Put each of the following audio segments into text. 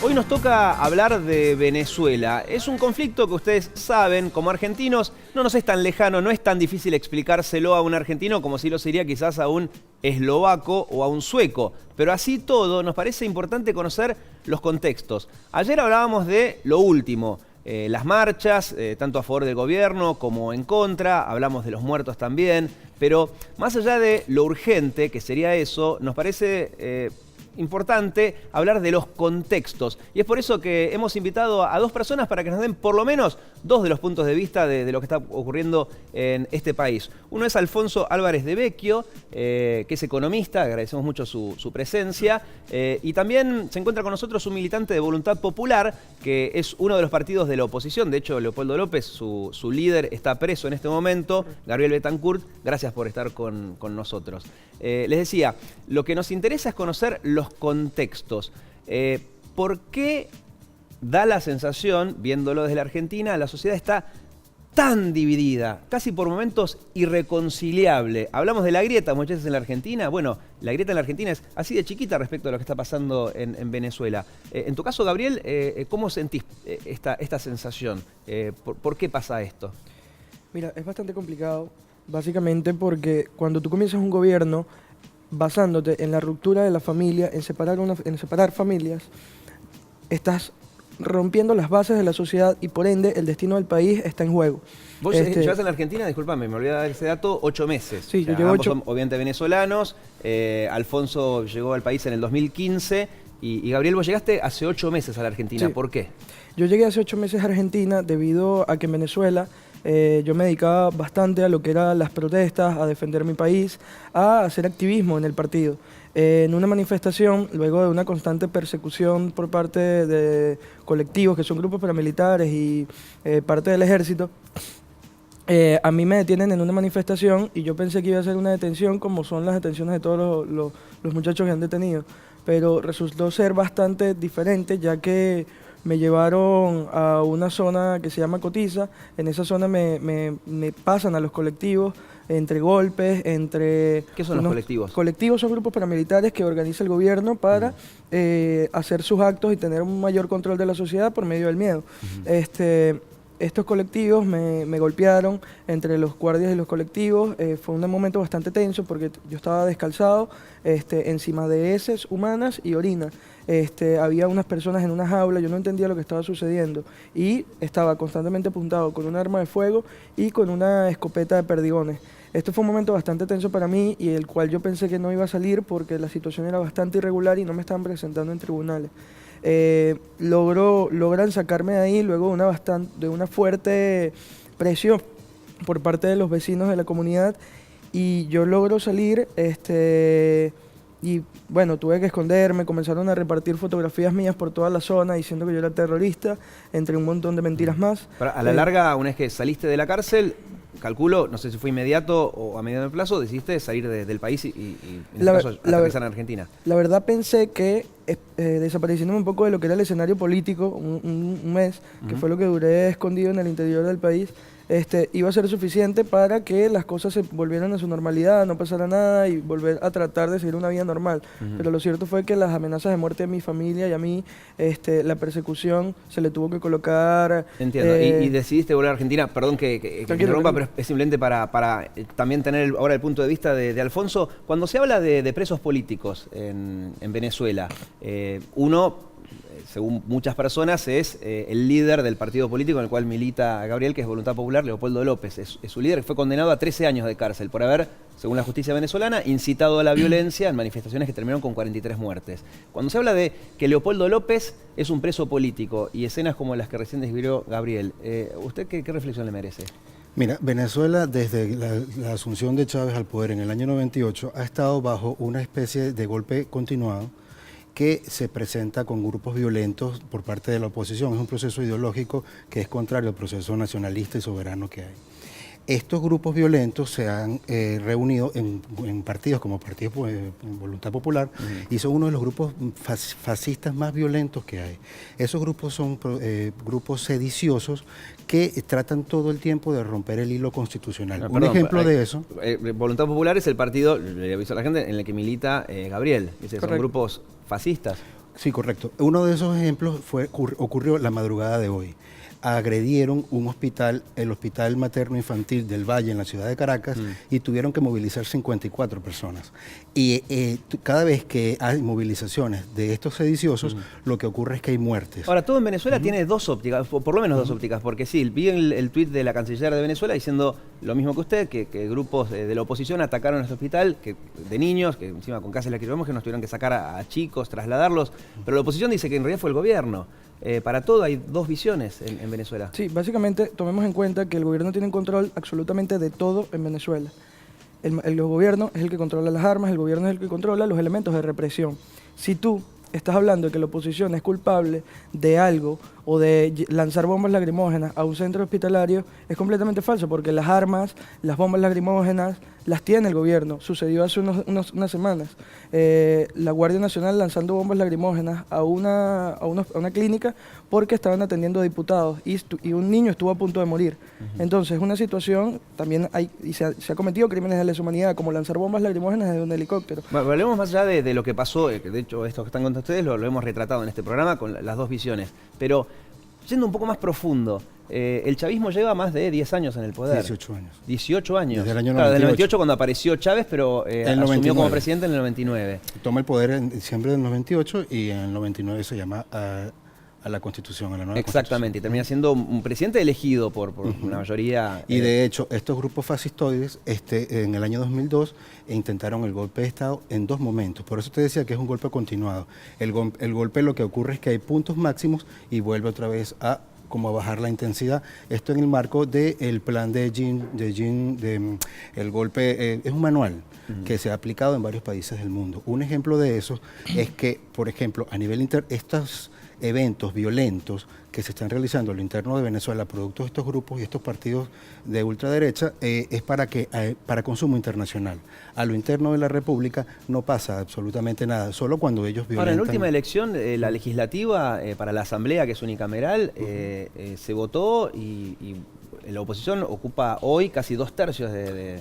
Hoy nos toca hablar de Venezuela. Es un conflicto que ustedes saben, como argentinos, no nos es tan lejano, no es tan difícil explicárselo a un argentino como si lo sería quizás a un eslovaco o a un sueco. Pero así todo, nos parece importante conocer los contextos. Ayer hablábamos de lo último, las marchas, tanto a favor del gobierno como en contra, hablamos de los muertos también, pero más allá de lo urgente, que sería eso, nos parece importante hablar de los contextos. Y es por eso que hemos invitado a dos personas para que nos den por lo menos dos de los puntos de vista de lo que está ocurriendo en este país. Uno es Alfonso Álvarez de Vecchio, que es economista, agradecemos mucho su presencia, y también se encuentra con nosotros un militante de Voluntad Popular, que es uno de los partidos de la oposición. De hecho, Leopoldo López, su líder, está preso en este momento. Gabriel Betancourt, gracias por estar con nosotros. Les decía, lo que nos interesa es conocer los contextos. ¿Por qué da la sensación, viéndolo desde la Argentina, la sociedad está tan dividida, casi por momentos irreconciliable? Hablamos de la grieta muchas veces en la Argentina. Bueno, la grieta en la Argentina es así de chiquita respecto a lo que está pasando en Venezuela. En tu caso, Gabriel, ¿cómo sentís esta sensación? ¿Por qué pasa esto? Mira, es bastante complicado, básicamente porque cuando tú comienzas un gobierno basándote en la ruptura de la familia, en separar familias, estás rompiendo las bases de la sociedad y por ende el destino del país está en juego. Vos llevas en la Argentina, disculpame, me olvidé de dar ese dato, 8 meses. Sí, o sea, yo llevo ambos 8. son obviamente venezolanos. Alfonso llegó al país en el 2015 y Gabriel, vos llegaste hace 8 meses a la Argentina. Sí. ¿Por qué? Yo llegué hace 8 meses a Argentina debido a que en Venezuela yo me dedicaba bastante a lo que eran las protestas, a defender mi país, a hacer activismo en el partido. En una manifestación, luego de una constante persecución por parte de colectivos que son grupos paramilitares y parte del ejército, a mí me detienen en una manifestación y yo pensé que iba a ser una detención como son las detenciones de todos los muchachos que han detenido, pero resultó ser bastante diferente, ya que me llevaron a una zona que se llama Cotiza. En esa zona me pasan a los colectivos, entre golpes, entre... ¿Qué son los colectivos? Colectivos son grupos paramilitares que organiza el gobierno para hacer sus actos y tener un mayor control de la sociedad por medio del miedo. Estos colectivos me golpearon entre los guardias y los colectivos. Fue un momento bastante tenso porque yo estaba descalzado encima de heces humanas y orina. Había unas personas en una jaula, yo no entendía lo que estaba sucediendo y estaba constantemente apuntado con un arma de fuego y con una escopeta de perdigones. Esto fue un momento bastante tenso para mí y el cual yo pensé que no iba a salir porque la situación era bastante irregular y no me estaban presentando en tribunales. Logran sacarme de ahí luego de una fuerte presión por parte de los vecinos de la comunidad y yo logro salir y bueno, tuve que esconderme, comenzaron a repartir fotografías mías por toda la zona diciendo que yo era terrorista, entre un montón de mentiras más. Pero a la larga, una vez que saliste de la cárcel, calculo, no sé si fue inmediato o a mediano plazo, decidiste salir del país y en este caso aterrizar en Argentina. La verdad pensé que desapareciéndome un poco de lo que era el escenario político, un mes, que fue lo que duré escondido en el interior del país, iba a ser suficiente para que las cosas se volvieran a su normalidad, no pasara nada y volver a tratar de seguir una vida normal. Pero lo cierto fue que las amenazas de muerte de mi familia y a mí, la persecución se le tuvo que colocar... Entiendo. Y decidiste volver a Argentina, perdón que me interrumpa, pero es simplemente para también tener ahora el punto de vista de Alfonso. Cuando se habla de presos políticos en Venezuela, uno, según muchas personas, es el líder del partido político en el cual milita Gabriel, que es Voluntad Popular, Leopoldo López. Es su líder, fue condenado a 13 años de cárcel por haber, según la justicia venezolana, incitado a la violencia en manifestaciones que terminaron con 43 muertes. Cuando se habla de que Leopoldo López es un preso político y escenas como las que recién describió Gabriel, ¿usted qué reflexión le merece? Mira, Venezuela desde la asunción de Chávez al poder en el año 98 ha estado bajo una especie de golpe continuado que se presenta con grupos violentos por parte de la oposición. Es un proceso ideológico que es contrario al proceso nacionalista y soberano que hay. Estos grupos violentos se han reunido en partidos como Partido Voluntad Popular y son uno de los grupos fascistas más violentos que hay. Esos grupos son grupos sediciosos que tratan todo el tiempo de romper el hilo constitucional. Un ejemplo de eso... Voluntad Popular es el partido, le aviso a la gente, en el que milita Gabriel. Son grupos fascistas. Sí, correcto. Uno de esos ejemplos ocurrió la madrugada de hoy. Agredieron un hospital, el Hospital Materno Infantil del Valle en la ciudad de Caracas, y tuvieron que movilizar 54 personas. Y cada vez que hay movilizaciones de estos sediciosos, lo que ocurre es que hay muertes. Ahora, todo en Venezuela tiene dos ópticas, por lo menos dos ópticas, porque sí, vi el tuit de la canciller de Venezuela diciendo lo mismo que usted, que grupos de la oposición atacaron este hospital de niños, que encima con casos lacrimógenos que nos tuvieron que sacar a chicos, trasladarlos, pero la oposición dice que en realidad fue el gobierno. Para todo hay dos visiones en Venezuela. Sí, básicamente tomemos en cuenta que el gobierno tiene control absolutamente de todo en Venezuela. El gobierno es el que controla las armas, el gobierno es el que controla los elementos de represión. Si tú estás hablando de que la oposición es culpable de algo o de lanzar bombas lacrimógenas a un centro hospitalario, es completamente falso, porque las armas, las bombas lacrimógenas, las tiene el gobierno. Sucedió hace unas semanas. La Guardia Nacional lanzando bombas lacrimógenas a una clínica porque estaban atendiendo a diputados y un niño estuvo a punto de morir. Entonces, es una situación, también se ha cometido crímenes de lesa humanidad, como lanzar bombas lacrimógenas desde un helicóptero. Bueno, hablemos más allá de lo que pasó, que de hecho esto que están contando ustedes lo hemos retratado en este programa con las dos visiones, pero yendo un poco más profundo, el chavismo lleva más de 10 años en el poder. 18 años. 18 años. Desde el año 98. Claro, desde el 98 cuando apareció Chávez, pero asumió 99. como presidente en el 99. Toma el poder en diciembre del 98 y en el 99 se llama a la Constitución, a la nueva Exactamente, y termina siendo un presidente elegido por una mayoría. Y de hecho, estos grupos fascistoides en el año 2002 intentaron el golpe de Estado en dos momentos. Por eso te decía que es un golpe continuado. El golpe, lo que ocurre es que hay puntos máximos y vuelve otra vez a bajar la intensidad. Esto en el marco del plan el golpe, es un manual que se ha aplicado en varios países del mundo. Un ejemplo de eso es que, por ejemplo, a nivel estos eventos violentos que se están realizando a lo interno de Venezuela, producto de estos grupos y estos partidos de ultraderecha, es para consumo internacional. A lo interno de la República no pasa absolutamente nada, solo cuando ellos violentan. Ahora, en la última elección, la legislativa para la Asamblea, que es unicameral, se votó y la oposición ocupa hoy casi 2/3 de...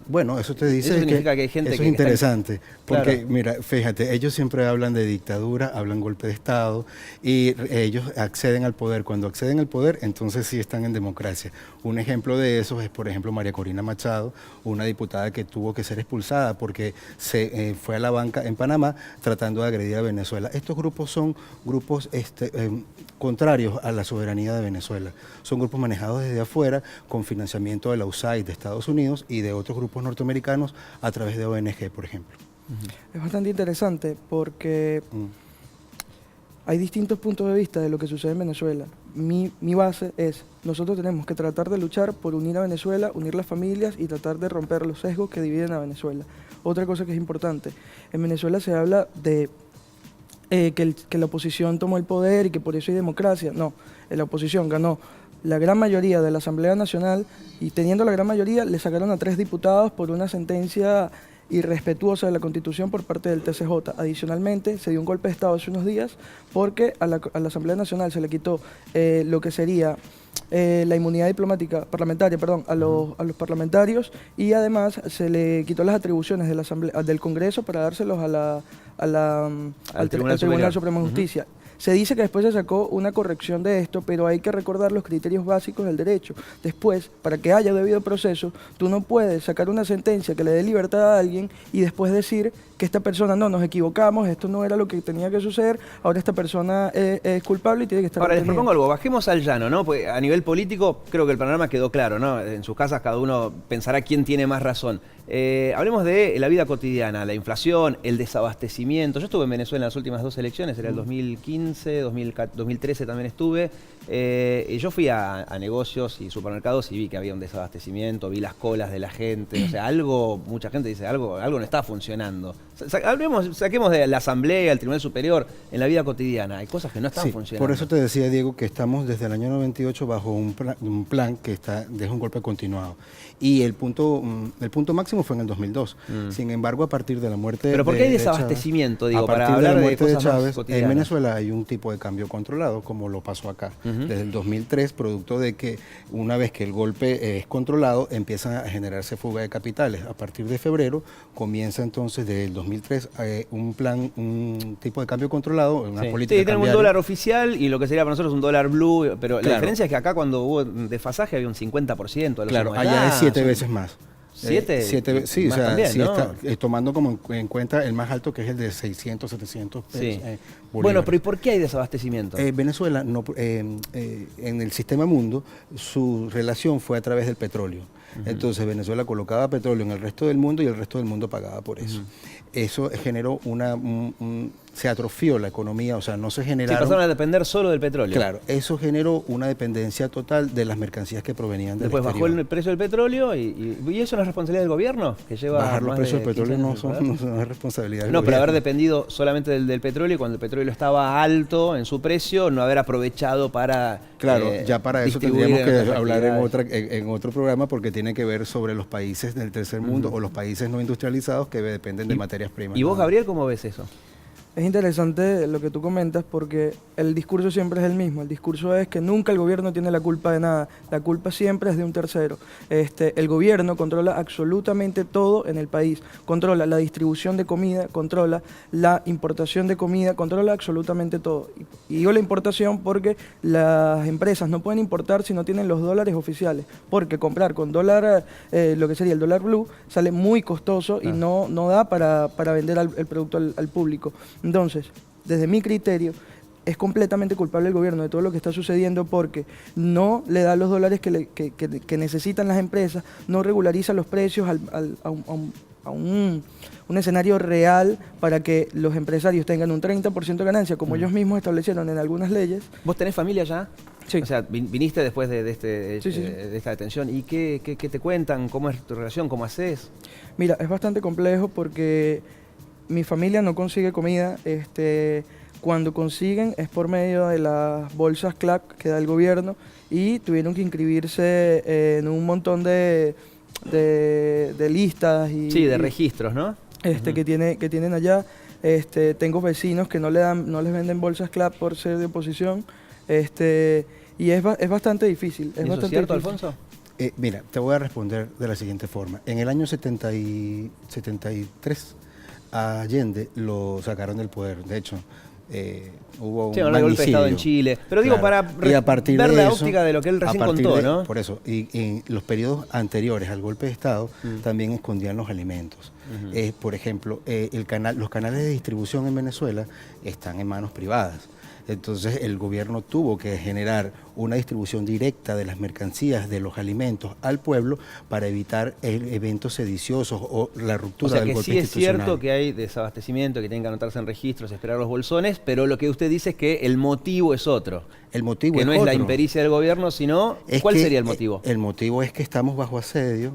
Bueno, eso te dice eso significa que hay gente eso que es interesante, porque claro. Mira, fíjate, ellos siempre hablan de dictadura, hablan golpe de Estado y ellos acceden al poder. Cuando acceden al poder, entonces sí están en democracia. Un ejemplo de eso es, por ejemplo, María Corina Machado, una diputada que tuvo que ser expulsada porque se fue a la banca en Panamá tratando de agredir a Venezuela. Estos grupos son grupos contrarios a la soberanía de Venezuela. Son grupos manejados desde afuera, con financiamiento de la USAID de Estados Unidos y de otros grupos norteamericanos a través de ONG, por ejemplo. Es bastante interesante porque hay distintos puntos de vista de lo que sucede en Venezuela. Mi base es, nosotros tenemos que tratar de luchar por unir a Venezuela, unir las familias y tratar de romper los sesgos que dividen a Venezuela. Otra cosa que es importante, en Venezuela se habla de que la oposición tomó el poder y que por eso hay democracia. No, la oposición ganó la gran mayoría de la Asamblea Nacional y teniendo la gran mayoría le sacaron a 3 diputados por una sentencia irrespetuosa de la Constitución por parte del TCJ. Adicionalmente, se dio un golpe de Estado hace unos días porque a la Asamblea Nacional se le quitó lo que sería la inmunidad diplomática parlamentaria, a los parlamentarios, y además se le quitó las atribuciones de la del Congreso para dárselos al Tribunal Supremo de Justicia. Se dice que después se sacó una corrección de esto, pero hay que recordar los criterios básicos del derecho. Después, para que haya debido proceso, tú no puedes sacar una sentencia que le dé libertad a alguien y después decir que esta persona, no, nos equivocamos, esto no era lo que tenía que suceder, ahora esta persona es culpable y tiene que estar... Ahora, les propongo algo, bajemos al llano, ¿no? Porque a nivel político creo que el panorama quedó claro, ¿no? En sus casas cada uno pensará quién tiene más razón. Hablemos de la vida cotidiana, la inflación, el desabastecimiento. Yo estuve en Venezuela en las últimas 2 elecciones, era el 2015, 2013 también estuve. Y yo fui a negocios y supermercados y vi que había un desabastecimiento, vi las colas de la gente, o sea, mucha gente dice, algo no está funcionando. Saquemos de la Asamblea, el Tribunal Superior, en la vida cotidiana, hay cosas que no están funcionando. Por eso te decía, Diego, que estamos desde el año 98 bajo un plan que deja un golpe continuado. Y el punto máximo fue en el 2002. Sin embargo, a partir de la muerte ¿Pero por qué hay de desabastecimiento, Chávez, digo, para hablar de cosas Chávez, más cotidianas? en Venezuela hay un tipo de cambio controlado, como lo pasó acá. Desde el 2003, producto de que una vez que el golpe es controlado, empiezan a generarse fuga de capitales. A partir de febrero, comienza entonces del 2003 un tipo de cambio controlado, una Sí, política sí, tenemos un cambiaria. dólar oficial y lo que sería para nosotros un dólar blue, pero la Claro. diferencia es que acá cuando hubo desfasaje había un 50% de los Claro, humos. allá es 7 son veces más. ¿Siete? Sí, Más o sea, también, sí ¿no? está, tomando como en cuenta el más alto, que es el de 600, 700 pesos. Sí. Bolívares. Bueno, pero ¿y por qué hay desabastecimiento? Venezuela, en el sistema mundo, su relación fue a través del petróleo. Entonces Venezuela colocaba petróleo en el resto del mundo y el resto del mundo pagaba por eso. Eso generó se atrofió la economía, o sea, no se Sí, generaron... pasaron a depender solo del petróleo. Claro, eso generó una dependencia total de las mercancías que provenían del Después bajó exterior. el precio del petróleo y eso no es responsabilidad del gobierno, que lleva Bajar los más precios de del 15 petróleo años no en el poder. no es responsabilidad del No, pero haber gobierno. dependido solamente del petróleo y cuando el petróleo estaba alto en su precio, no haber aprovechado para Claro, ya para eso tendríamos que distribuir en hablar otras en otro programa porque tiene que ver sobre los países del tercer mundo o los países no industrializados que dependen de materias primas. ¿Y vos, Gabriel, cómo ves eso? Es interesante lo que tú comentas porque el discurso siempre es el mismo. El discurso es que nunca el gobierno tiene la culpa de nada. La culpa siempre es de un tercero. El gobierno controla absolutamente todo en el país. Controla la distribución de comida, controla la importación de comida, controla absolutamente todo. Y digo la importación porque las empresas no pueden importar si no tienen los dólares oficiales. Porque comprar con dólar, lo que sería el dólar blue, sale muy costoso y no da para vender el producto al público. Entonces, desde mi criterio, es completamente culpable el gobierno de todo lo que está sucediendo porque no le da los dólares que necesitan las empresas, no regulariza los precios a un escenario real para que los empresarios tengan un 30% de ganancia, como ellos mismos establecieron en algunas leyes. ¿Vos tenés familia ya? Sí. O sea, viniste después de Sí. esta detención. ¿Y qué te cuentan? ¿Cómo es tu relación? ¿Cómo haces? Mira, es bastante complejo porque mi familia no consigue comida. Cuando consiguen es por medio de las bolsas CLAC que da el gobierno y tuvieron que inscribirse en un montón de listas y Sí, de registros, ¿no? que tienen allá. Tengo vecinos que no les venden bolsas CLAC por ser de oposición. Y es bastante difícil. ¿Eso es cierto, Alfonso? Mira, te voy a responder de la siguiente forma. En el año 73, a Allende lo sacaron del poder. De hecho, hubo un Sí, un golpe de magnicidio. Estado en Chile. Pero digo, Claro. para Y a partir ver de la eso, óptica de lo que él a recién partir contó, de- ¿no? Por eso, y en los periodos anteriores al golpe de Estado también escondían los alimentos. Por ejemplo, los canales de distribución en Venezuela están en manos privadas. Entonces el gobierno tuvo que generar una distribución directa de las mercancías, de los alimentos al pueblo para evitar eventos sediciosos o la O ruptura sea del que golpe sí es institucional. cierto que hay desabastecimiento, que tienen que anotarse en registros, esperar los bolsones, pero lo que usted dice es que el motivo es otro. El motivo Que no es la otro. impericia del gobierno, sino ¿cuál sería el motivo? El motivo es que estamos bajo asedio,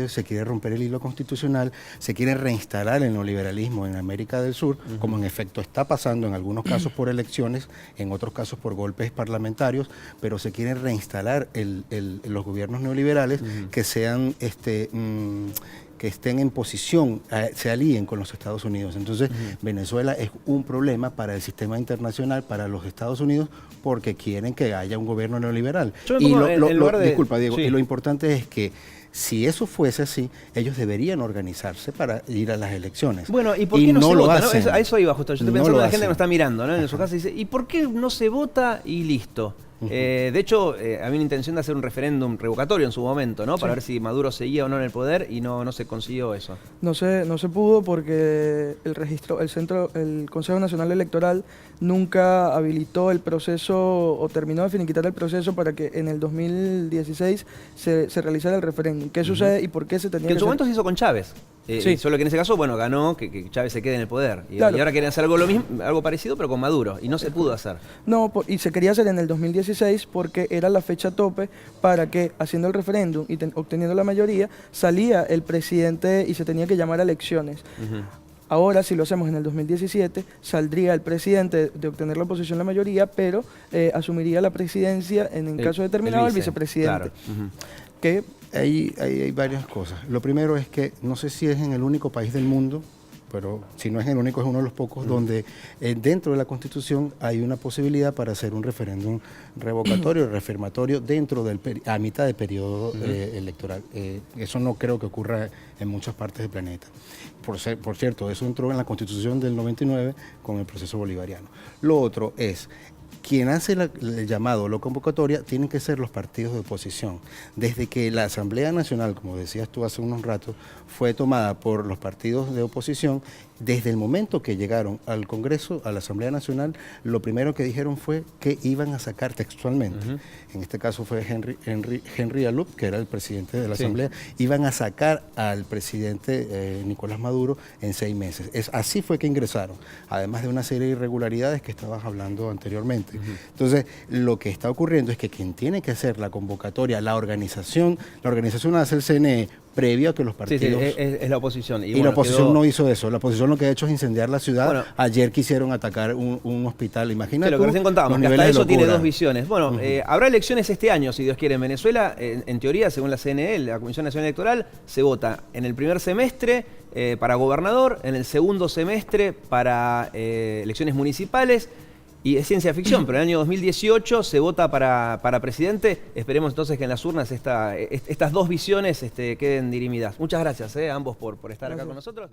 se quiere romper el hilo constitucional, se quiere reinstalar el neoliberalismo en América del Sur, como en efecto está pasando en algunos casos por elecciones, en otros casos por golpes parlamentarios, pero se quieren reinstalar los gobiernos neoliberales que sean que estén en posición, se alíen con los Estados Unidos. Entonces, Venezuela es un problema para el sistema internacional, para los Estados Unidos, porque quieren que haya un gobierno neoliberal. Yo me Y pongo en lugar de- disculpa, Diego, sí. y lo importante es que si eso fuese así, ellos deberían organizarse para ir a las elecciones. Bueno, ¿y por qué no se lo vota? ¿no? hacen. A eso iba justo. Yo estoy No pensando lo en la gente que hacen. nos está mirando, ¿no? En su casa y dice, ¿y por qué no se vota y listo? De hecho, había una intención de hacer un referéndum revocatorio en su momento, ¿no? Para ver si Maduro seguía o no en el poder y no se consiguió eso. No se pudo porque el Consejo Nacional Electoral nunca habilitó el proceso o terminó de finiquitar el proceso para que en el 2016 se realizara el referéndum. ¿Qué sucede y por qué se tenía Que en su hacer? momento se hizo con Chávez. Sí. Solo que en ese caso, bueno, ganó que Chávez se quede en el poder. Y Claro. ahora quieren hacer algo parecido, pero con Maduro. Y no se pudo hacer. No, y se quería hacer en el 2016 porque era la fecha tope para que, haciendo el referéndum y obteniendo la mayoría, salía el presidente y se tenía que llamar a elecciones. Ahora, si lo hacemos en el 2017, saldría el presidente de obtener la oposición la mayoría, pero asumiría la presidencia, en caso determinado, el vice, vicepresidente. claro. Que Hay varias cosas. Lo primero es que no sé si es en el único país del mundo, pero si no es el único, es uno de los pocos donde dentro de la Constitución hay una posibilidad para hacer un referéndum revocatorio, reafirmatorio dentro a mitad de periodo electoral. Eso no creo que ocurra en muchas partes del planeta. Por cierto, eso entró en la Constitución del 99 con el proceso bolivariano. Lo otro es, quien hace el llamado o la convocatoria tienen que ser los partidos de oposición. Desde que la Asamblea Nacional, como decías tú hace unos ratos, fue tomada por los partidos de oposición, desde el momento que llegaron al Congreso, a la Asamblea Nacional, lo primero que dijeron fue que iban a sacar textualmente, en este caso fue Henry Alup, que era el presidente de la Asamblea, iban a sacar al presidente Nicolás Maduro en 6 meses. Así fue que ingresaron, además de una serie de irregularidades que estabas hablando anteriormente. Entonces, lo que está ocurriendo es que quien tiene que hacer la convocatoria, la organización hace el CNE, previo a que los partidos... Sí, es la oposición. Y bueno, la oposición no hizo eso. La oposición lo que ha hecho es incendiar la ciudad. Bueno, ayer quisieron atacar un hospital. Imagínate. Lo que recién contábamos, que hasta eso tiene dos visiones. Bueno, habrá elecciones este año, si Dios quiere, en Venezuela. En teoría, según la CNE, la Comisión Nacional Electoral, se vota en el primer semestre para gobernador, en el segundo semestre para elecciones municipales. Y es ciencia ficción, pero en el año 2018 se vota para presidente. Esperemos entonces que en las urnas estas dos visiones queden dirimidas. Muchas gracias a ambos por estar acá con nosotros.